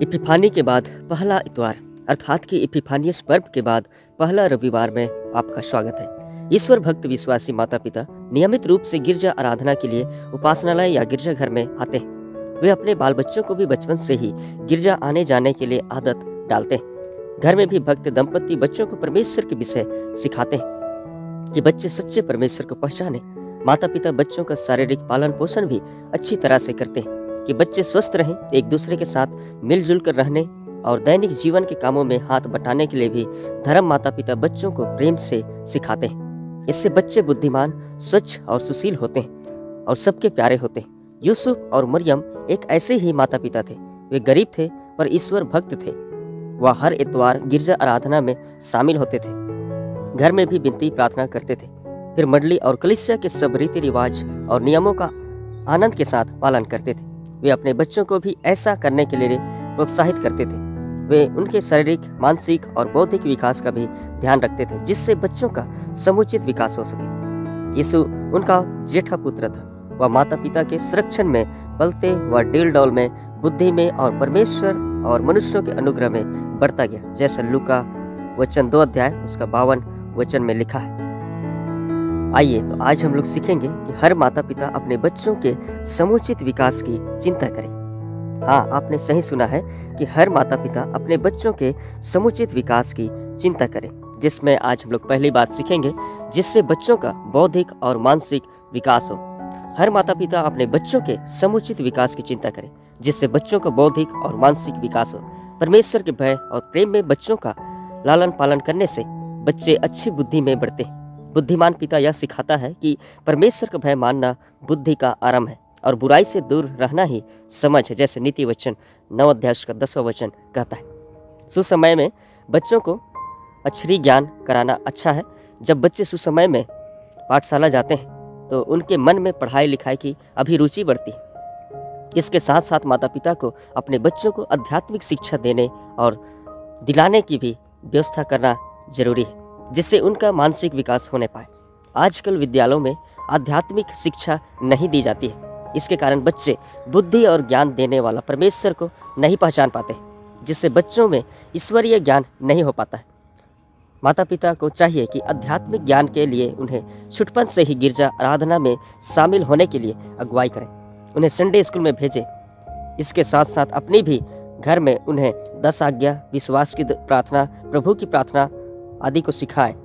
इपिफानी के बाद पहला इतवार अर्थात कि इपिफानियस पर्व के बाद पहला रविवार में आपका स्वागत है। ईश्वर भक्त विश्वासी माता पिता नियमित रूप से गिरजा आराधना के लिए उपासनालय या गिरजाघर में आते हैं। वे अपने बाल बच्चों को भी बचपन से ही गिरजा आने जाने के लिए आदत डालते हैं। घर में भी भक्त दंपति बच्चों को परमेश्वर के विषय सिखाते हैं कि बच्चे सच्चे परमेश्वर को पहचाने। माता पिता बच्चों का शारीरिक पालन पोषण भी अच्छी तरह से करते हैं कि बच्चे स्वस्थ रहें, एक दूसरे के साथ मिलजुल कर रहने और दैनिक जीवन के कामों में हाथ बटाने के लिए भी धर्म माता पिता बच्चों को प्रेम से सिखाते हैं। इससे बच्चे बुद्धिमान, स्वच्छ और सुशील होते हैं और सबके प्यारे होते हैं। यूसुफ और मरियम एक ऐसे ही माता पिता थे। वे गरीब थे पर ईश्वर भक्त थे। वह हर इतवार गिरजा आराधना में शामिल होते थे, घर में भी विनती प्रार्थना करते थे, फिर मंडली और कलीसिया के सब रीति रिवाज और नियमों का आनंद के साथ पालन करते थे। वे अपने बच्चों को भी ऐसा करने के लिए प्रोत्साहित करते थे। वे उनके शारीरिक, मानसिक और बौद्धिक विकास का भी ध्यान रखते थे, जिससे बच्चों का समुचित विकास हो सके। यीशु उनका जेठा पुत्र था। वह माता पिता के संरक्षण में पलते व डील डौल में, बुद्धि में और परमेश्वर और मनुष्यों के अनुग्रह में बढ़ता गया, जैसा लूका वचन 2 अध्याय उसका 52 वचन में लिखा है। आइए तो आज हम लोग सीखेंगे कि हर माता पिता अपने बच्चों के समुचित विकास की चिंता करें। हाँ, आपने सही सुना है कि हर माता पिता अपने बच्चों के समुचित विकास की चिंता करें, जिसमें आज हम लोग पहली बात सीखेंगे जिससे बच्चों का बौद्धिक और मानसिक विकास हो। हर माता पिता अपने बच्चों के समुचित विकास की चिंता करें, जिससे बच्चों का बौद्धिक और मानसिक विकास हो। परमेश्वर के भय और प्रेम में बच्चों का लालन पालन करने से बच्चे अच्छी बुद्धि में बढ़ते हैं। बुद्धिमान पिता यह सिखाता है कि परमेश्वर का भय मानना बुद्धि का आरंभ है और बुराई से दूर रहना ही समझ है, जैसे नीति वचन 9 अध्याय का 10वां वचन कहता है। सुसमय में बच्चों को अक्षरी ज्ञान कराना अच्छा है। जब बच्चे सुसमय में पाठशाला जाते हैं तो उनके मन में पढ़ाई लिखाई की अभिरुचि बढ़ती है। इसके साथ साथ माता पिता को अपने बच्चों को आध्यात्मिक शिक्षा देने और दिलाने की भी व्यवस्था करना जरूरी है, जिससे उनका मानसिक विकास होने पाए। आजकल विद्यालयों में आध्यात्मिक शिक्षा नहीं दी जाती है। इसके कारण बच्चे बुद्धि और ज्ञान देने वाला परमेश्वर को नहीं पहचान पाते, जिससे बच्चों में ईश्वरीय ज्ञान नहीं हो पाता है। माता पिता को चाहिए कि आध्यात्मिक ज्ञान के लिए उन्हें छुटपन से ही गिरजा आराधना में शामिल होने के लिए अगुवाई करें, उन्हें संडे स्कूल में भेजें। इसके साथ साथ अपने भी घर में उन्हें 10 आज्ञा, विश्वास की प्रार्थना, प्रभु की प्रार्थना आदि को सिखाए।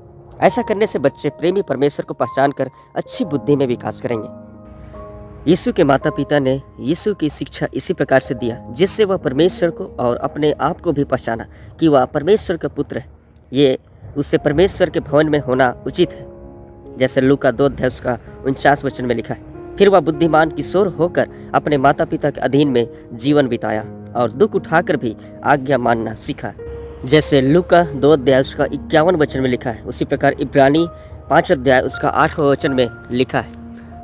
ऐसा करने से बच्चे प्रेमी परमेश्वर को पहचान कर अच्छी बुद्धि में विकास करेंगे। यीशु के माता पिता ने यीशु की शिक्षा इसी प्रकार से दिया, जिससे वह परमेश्वर को और अपने आप को भी पहचाना कि वह परमेश्वर का पुत्र है। ये उससे परमेश्वर के भवन में होना उचित है, जैसे लूका 2 अध्याय का 49 वचन में लिखा है। फिर वह बुद्धिमान किशोर होकर अपने माता पिता के अधीन में जीवन बिताया और दुख उठाकर भी आज्ञा मानना सीखा, जैसे लूका 2 अध्याय उसका 51 वचन में लिखा है। उसी प्रकार इब्रानी 5 अध्याय उसका 8वां वचन में लिखा है।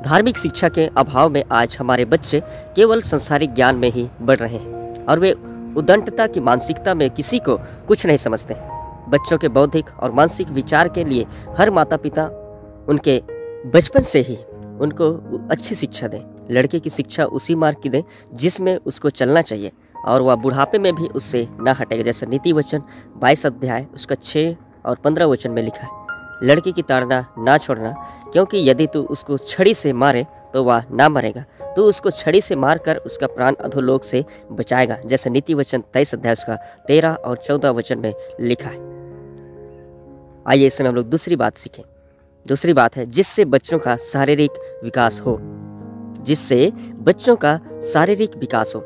धार्मिक शिक्षा के अभाव में आज हमारे बच्चे केवल संसारिक ज्ञान में ही बढ़ रहे हैं और वे उद्दंडता की मानसिकता में किसी को कुछ नहीं समझते। बच्चों के बौद्धिक और मानसिक विचार के लिए हर माता पिता उनके बचपन से ही उनको अच्छी शिक्षा दें। लड़के की शिक्षा उसी मार्ग की दें जिसमें उसको चलना चाहिए और वह बुढ़ापे में भी उससे न हटेगा, जैसे नीति वचन 22 अध्याय उसका 6 और 15 वचन में लिखा है। लड़की की ताड़ना ना छोड़ना, क्योंकि यदि तू उसको छड़ी से मारे तो वह ना मरेगा, तू उसको छड़ी से मारकर उसका प्राण अधोलोक से बचाएगा, जैसे नीति वचन 23 अध्याय उसका 13 और 14 वचन में लिखा है। आइए इसमें हम लोग दूसरी बात सीखें। दूसरी बात है जिससे बच्चों का शारीरिक विकास हो। जिससे बच्चों का शारीरिक विकास हो।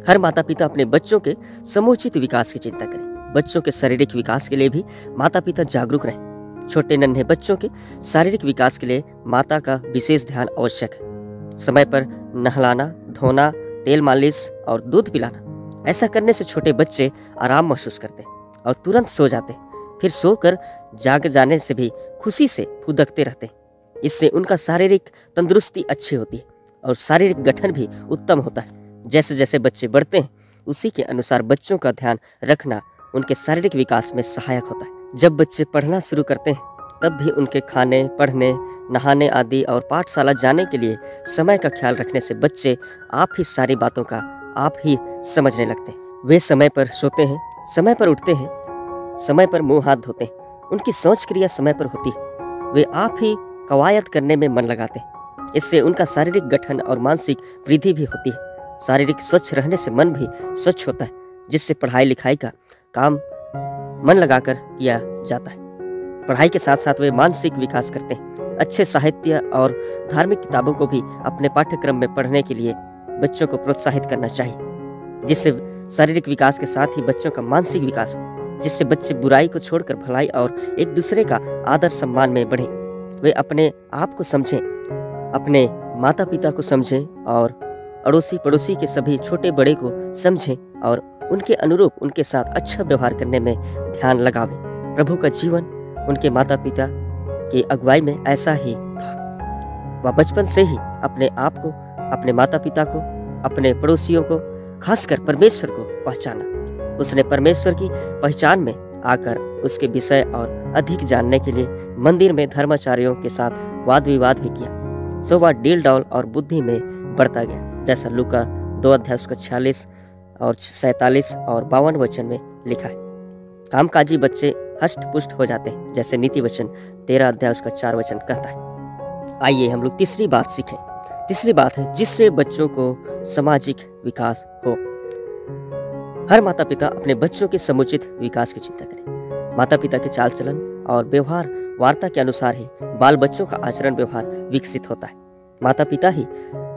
हर माता पिता अपने बच्चों के समुचित विकास की चिंता करें। बच्चों के शारीरिक विकास के लिए भी माता पिता जागरूक रहें। छोटे नन्हे बच्चों के शारीरिक विकास के लिए माता का विशेष ध्यान आवश्यक है। समय पर नहलाना, धोना, तेल मालिश और दूध पिलाना। ऐसा करने से छोटे बच्चे आराम महसूस करते हैं और तुरंत सो जाते हैं। फिर सोकर जाग जाने से भी खुशी से फुदकते रहते हैं। इससे उनका शारीरिक तंदुरुस्ती अच्छी होती है और शारीरिक गठन भी उत्तम होता है। जैसे जैसे बच्चे बढ़ते हैं उसी के अनुसार बच्चों का ध्यान रखना उनके शारीरिक विकास में सहायक होता है। जब बच्चे पढ़ना शुरू करते हैं तब भी उनके खाने, पढ़ने, नहाने आदि और पाठशाला जाने के लिए समय का ख्याल रखने से बच्चे आप ही सारी बातों का आप ही समझने लगते हैं। वे समय पर सोते हैं, समय पर उठते हैं, समय पर मुंह हाथ धोते हैं। उनकी सोच क्रिया समय पर होती है। वे आप ही कवायद करने में मन लगाते हैं। इससे उनका शारीरिक गठन और मानसिक वृद्धि भी होती है। शारीरिक स्वच्छ रहने से मन भी स्वच्छ होता है, जिससे पढ़ाई लिखाई का काम मन लगाकर किया जाता है। पढ़ाई के साथ साथ वे मानसिक विकास करते हैं। अच्छे साहित्य और धार्मिक किताबों को भी अपने पाठ्यक्रम में पढ़ने के लिए बच्चों को प्रोत्साहित करना चाहिए, जिससे शारीरिक विकास के साथ ही बच्चों का मानसिक विकास हो, जिससे बच्चे बुराई को छोड़कर भलाई और एक दूसरे का आदर सम्मान में बढ़े। वे अपने आप को समझें, अपने माता पिता को समझें और अड़ोसी पड़ोसी के सभी छोटे बड़े को समझें और उनके अनुरूप उनके साथ अच्छा व्यवहार करने में ध्यान लगावें। प्रभु का जीवन उनके माता पिता की अगुवाई में ऐसा ही था। वह बचपन से ही अपने आप को, अपने माता पिता को, अपने पड़ोसियों को, खासकर परमेश्वर को पहचाना। उसने परमेश्वर की पहचान में आकर उसके विषय और अधिक जानने के लिए मंदिर में धर्माचार्यों के साथ वाद विवाद भी किया। सो वह डील डॉल और बुद्धि में बढ़ता गया, जैसा लूका 2 अध्याय उसका 46 और 47 और 52 वचन में लिखा है। कामकाजी बच्चे हष्ट पुष्ट हो जाते हैं, जैसे नीति वचन 13 अध्याय उसका 4 वचन कहता है। आइए हम लोग तीसरी बात सीखें। तीसरी बात है जिससे बच्चों को सामाजिक विकास हो। हर माता पिता अपने बच्चों के समुचित विकास की चिंता करें। माता पिता के चाल चलन और व्यवहार वार्ता के अनुसार ही बाल बच्चों का आचरण व्यवहार विकसित होता है। माता पिता ही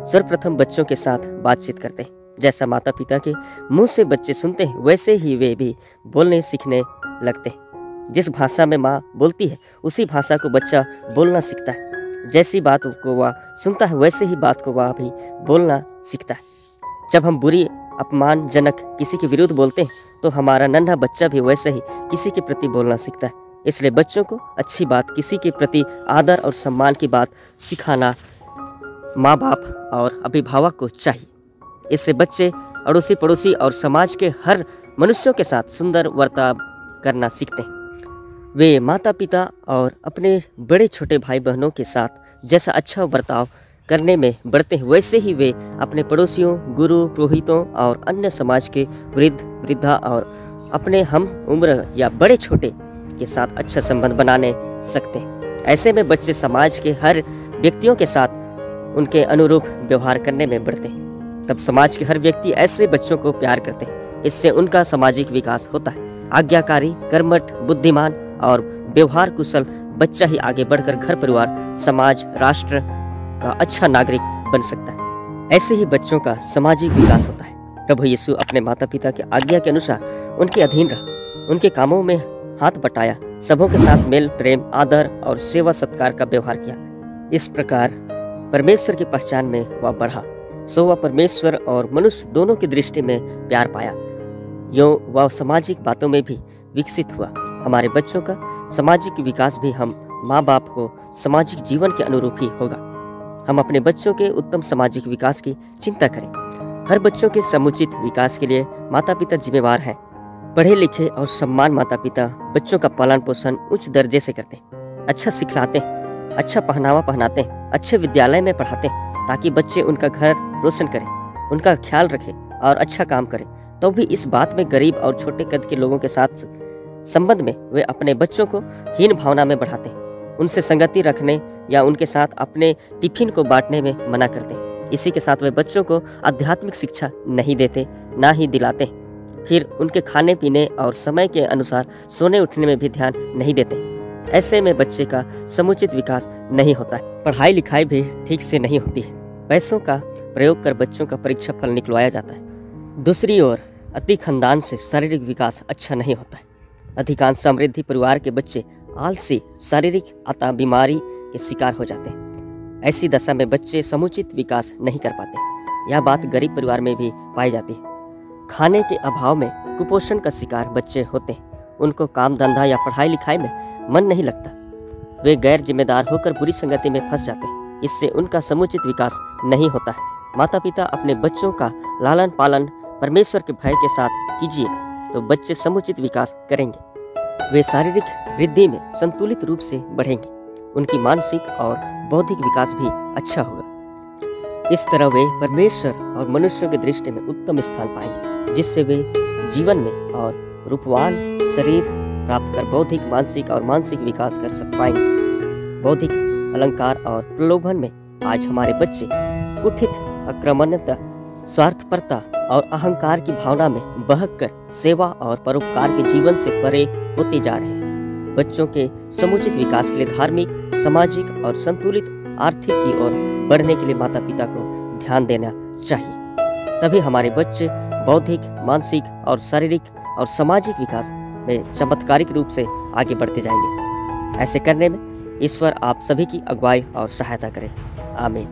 सर्वप्रथम बच्चों के साथ बातचीत करते हैं। जैसा माता पिता के मुंह से बच्चे सुनते हैं, वैसे ही वे भी बोलने सीखने लगते हैं। जिस भाषा में माँ बोलती है, उसी भाषा को बच्चा बोलना सीखता है। जैसी बात को वह सुनता है, वैसे ही बात को वह भी बोलना सीखता है। जब हम बुरी अपमानजनक किसी के विरुद्ध बोलते हैं, तो हमारा नन्हा बच्चा भी वैसे ही किसी के प्रति बोलना सीखता है। इसलिए बच्चों को अच्छी बात, किसी के प्रति आदर और सम्मान की बात सिखाना माँ बाप और अभिभावक को चाहिए। इससे बच्चे अड़ोसी पड़ोसी और समाज के हर मनुष्यों के साथ सुंदर बर्ताव करना सीखते हैं। वे माता पिता और अपने बड़े छोटे भाई बहनों के साथ जैसा अच्छा बर्ताव करने में बढ़ते हैं, वैसे ही वे अपने पड़ोसियों, गुरु, पुरोहितों और अन्य समाज के वृद्ध वृद्धा और अपने हम उम्र या बड़े छोटे के साथ अच्छा संबंध बनाने सकते हैं। ऐसे में बच्चे समाज के हर व्यक्तियों के साथ उनके अनुरूप व्यवहार करने में बढ़ते हैं। तब समाज के हर व्यक्ति ऐसे बच्चों को प्यार करते हैं। इससे उनका सामाजिक विकास होता है। आज्ञाकारी, कर्मठ, बुद्धिमान और व्यवहार कुशल बच्चा ही आगे बढ़कर घर परिवार, समाज, राष्ट्र का अच्छा नागरिक बन सकता है। ऐसे ही बच्चों का सामाजिक विकास होता है। प्रभु यीशु अपने माता पिता के आज्ञा के अनुसार उनके अधीन रहा, उनके कामों में हाथ बटाया, सबों के साथ मेल प्रेम, आदर और सेवा सत्कार का व्यवहार किया। इस प्रकार परमेश्वर की पहचान में वह बढ़ा। सो वह परमेश्वर और मनुष्य दोनों की दृष्टि में प्यार पाया। यूं वह सामाजिक बातों में भी विकसित हुआ। हमारे बच्चों का सामाजिक विकास भी हम माँ बाप को सामाजिक जीवन के अनुरूप ही होगा। हम अपने बच्चों के उत्तम सामाजिक विकास की चिंता करें। हर बच्चों के समुचित विकास के लिए माता पिता जिम्मेवार हैं। पढ़े लिखे और सम्मान माता पिता बच्चों का पालन पोषण उच्च दर्जे से करते हैं, अच्छा सिखलाते हैं, अच्छा पहनावा पहनाते हैं, अच्छे विद्यालय में पढ़ाते हैं, ताकि बच्चे उनका घर रोशन करें, उनका ख्याल रखें और अच्छा काम करें। तो भी इस बात में गरीब और छोटे कद के लोगों के साथ संबंध में वे अपने बच्चों को हीन भावना में बढ़ाते हैं, उनसे संगति रखने या उनके साथ अपने टिफिन को बांटने में मना करते हैं। इसी के साथ वे बच्चों को आध्यात्मिक शिक्षा नहीं देते, ना ही दिलाते हैं। फिर उनके खाने पीने और समय के अनुसार सोने उठने में भी ध्यान नहीं देते। ऐसे में बच्चे का समुचित विकास नहीं होता है। पढ़ाई लिखाई भी ठीक से नहीं होती है। पैसों का प्रयोग कर बच्चों का परीक्षा फल निकलवाया जाता है। दूसरी ओर अति खानदान से शारीरिक विकास अच्छा नहीं होता है। अधिकांश समृद्धि परिवार के बच्चे आलसी, शारीरिक अतः बीमारी के शिकार हो जाते हैं। ऐसी दशा में बच्चे समुचित विकास नहीं कर पाते। यह बात गरीब परिवार में भी पाई जाती है। खाने के अभाव में कुपोषण का शिकार बच्चे होते हैं। उनको काम धंधा या पढ़ाई लिखाई में मन नहीं लगता। वे गैर जिम्मेदार होकर बुरी संगति में फंस जाते हैं। इससे उनका समुचित विकास नहीं होता है। माता पिता अपने बच्चों का लालन पालन परमेश्वर के भय के साथ कीजिए तो बच्चे समुचित विकास करेंगे। वे शारीरिक वृद्धि में संतुलित रूप से बढ़ेंगे। उनकी मानसिक और बौद्धिक विकास भी अच्छा होगा। इस तरह वे परमेश्वर और मनुष्यों की दृष्टि में उत्तम स्थान पाएंगे, जिससे वे जीवन में और रूपवान शरीर प्राप्त कर बौद्धिक, मानसिक और मानसिक विकास कर पाएंगे। बौद्धिक अलंकार और प्रलोभन में आज हमारे बच्चे कुठित, आक्रामकता, स्वार्थपरता और अहंकार की भावना में बहकर सेवा और परोपकार के जीवन से परे होते जा रहे हैं। बच्चों के समुचित विकास के लिए धार्मिक, सामाजिक और संतुलित आर्थिक की ओर बढ़ने के लिए माता पिता को ध्यान देना चाहिए। तभी हमारे बच्चे बौद्धिक, मानसिक और शारीरिक और सामाजिक विकास में चमत्कारिक रूप से आगे बढ़ते जाएंगे। ऐसे करने में ईश्वर आप सभी की अगुवाई और सहायता करें। आमीन।